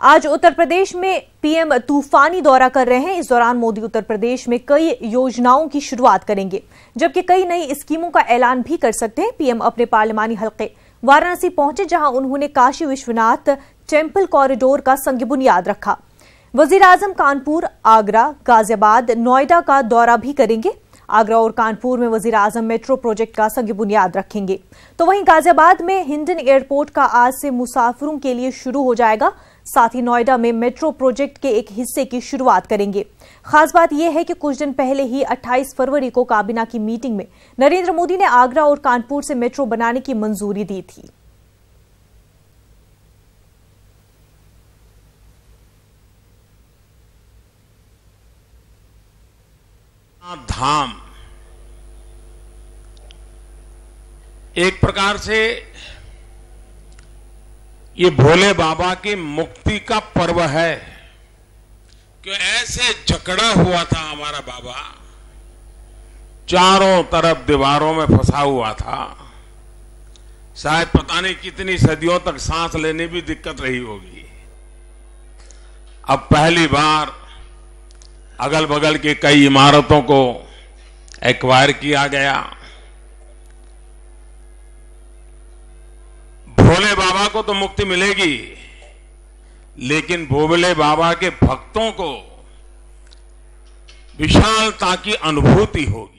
आज उत्तर प्रदेश में पीएम तूफानी दौरा कर रहे हैं। इस दौरान मोदी उत्तर प्रदेश में कई योजनाओं की शुरुआत करेंगे, जबकि कई नई स्कीमों का ऐलान भी कर सकते हैं। पीएम अपने पार्लिमानी हलके वाराणसी पहुंचे, जहां उन्होंने काशी विश्वनाथ टेम्पल कॉरिडोर का संग बुनियाद रखा। वजीर आजम कानपुर, आगरा, गाजियाबाद, नोएडा का दौरा भी करेंगे। आगरा और कानपुर में वजीर आजम मेट्रो प्रोजेक्ट का संग बुनियाद रखेंगे। तो वहीं गाजियाबाद में हिंडन एयरपोर्ट का आज से मुसाफिरों के लिए शुरू हो जाएगा। साथ ही नोएडा में मेट्रो प्रोजेक्ट के एक हिस्से की शुरुआत करेंगे। खास बात यह है कि कुछ दिन पहले ही 28 फरवरी को काबीना की मीटिंग में नरेंद्र मोदी ने आगरा और कानपुर से मेट्रो बनाने की मंजूरी दी थी। धाम एक प्रकार से ये भोले बाबा की मुक्ति का पर्व है कि ऐसे जकड़ा हुआ था हमारा बाबा, चारों तरफ दीवारों में फंसा हुआ था। शायद पता नहीं कितनी सदियों तक सांस लेने भी दिक्कत रही होगी। अब पहली बार अगल बगल की कई इमारतों को एक्वायर किया गया। भोले बाबा को तो मुक्ति मिलेगी, लेकिन भोले बाबा के भक्तों को विशालता की अनुभूति होगी।